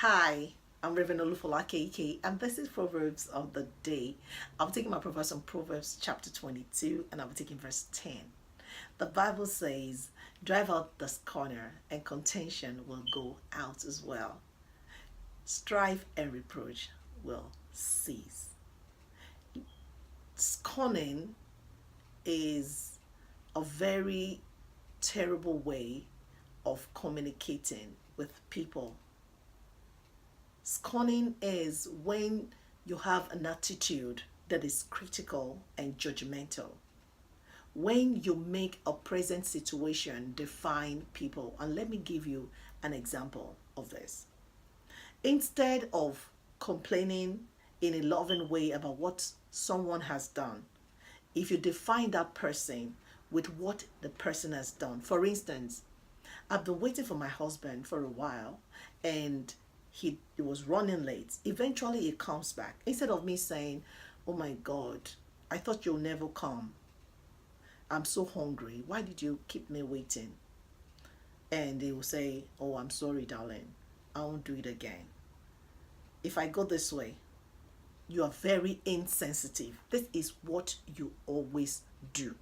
Hi, I'm Reverend Olufola KK, and this is Proverbs of the Day. I'm taking my Proverbs from Proverbs chapter 22, and I'm taking verse 10. The Bible says, drive out the scorner, and contention will go out as well. Strife and reproach will cease. Scorning is a very terrible way of communicating with people. Scorning is when you have an attitude that is critical and judgmental. When you make a present situation define people. And let me give you an example of this. Instead of complaining in a loving way about what someone has done, if you define that person with what the person has done. For instance, I've been waiting for my husband for a while, and he was running late. Eventually he comes back. Instead of me saying, oh my God, I thought you'll never come. I'm so hungry. Why did you keep me waiting? And he will say, oh, I'm sorry, darling. I won't do it again. If I go this way, you are very insensitive. This is what you always do.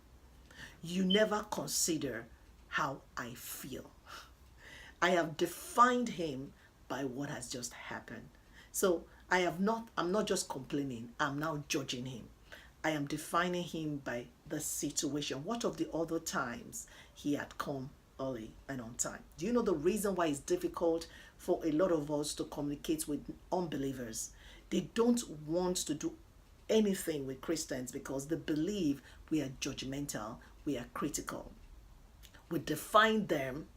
You never consider how I feel. I have defined him by what has just happened. So I'm not just complaining, I'm now judging him. I am defining him by the situation. What of the other times he had come early and on time? Do you know the reason why it's difficult for a lot of us to communicate with unbelievers? They don't want to do anything with Christians because they believe we are judgmental, we are critical. We define them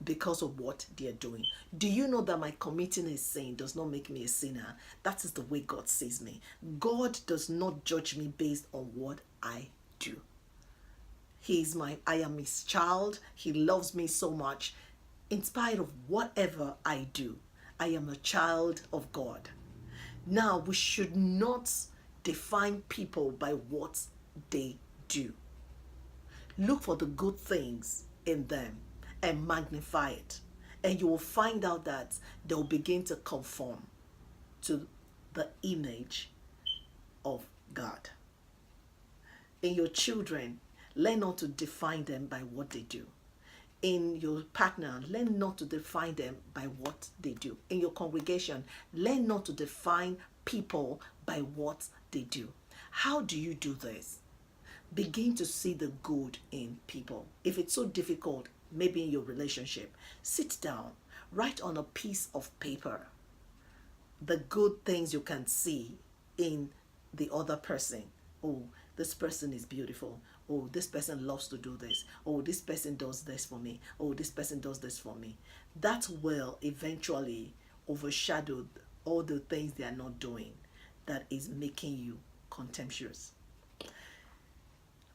because of what they are doing. Do you know that my committing a sin does not make me a sinner? That is the way God sees me. God does not judge me based on what I do. I am his child. He loves me so much. In spite of whatever I do, I am a child of God. Now, we should not define people by what they do. Look for the good things in them and magnify it. And you will find out that they'll begin to conform to the image of God. In your children, learn not to define them by what they do. In your partner, learn not to define them by what they do. In your congregation, learn not to define people by what they do. How do you do this? Begin to see the good in people. If it's so difficult, maybe in your relationship, sit down, write on a piece of paper the good things you can see in the other person. Oh, this person is beautiful. Oh, this person loves to do this. Oh, this person does this for me. Oh, this person does this for me. That will eventually overshadow all the things they are not doing that is making you contemptuous.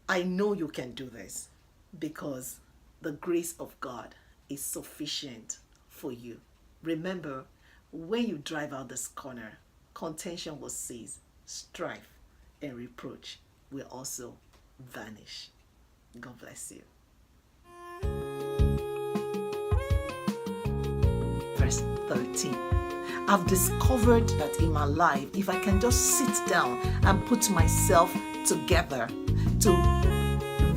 I know you can do this because the grace of God is sufficient for you. Remember, when you drive out this corner, contention will cease, strife and reproach will also vanish. God bless you. Verse 13. I've discovered that in my life, if I can just sit down and put myself together to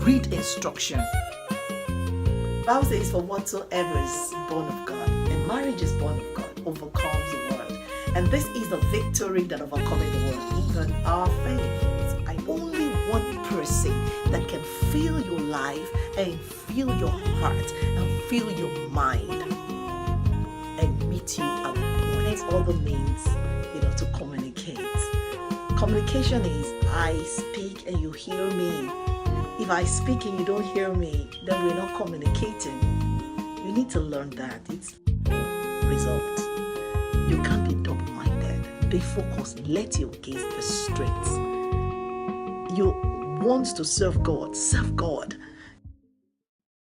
read instruction. The Bible says, for whatsoever is born of God, and marriage is born of God, overcomes the world. And this is the victory that overcomes the world, even our faith. I only one person that can feel your life and feel your heart and feel your mind and meet you at the point. Other means, to communicate. Communication is I speak and you hear me. If I speak and you don't hear me, then we're not communicating. You need to learn that. It's result. You can't be double-minded. Be focused. Let your gaze be straight. You want to serve God. Serve God.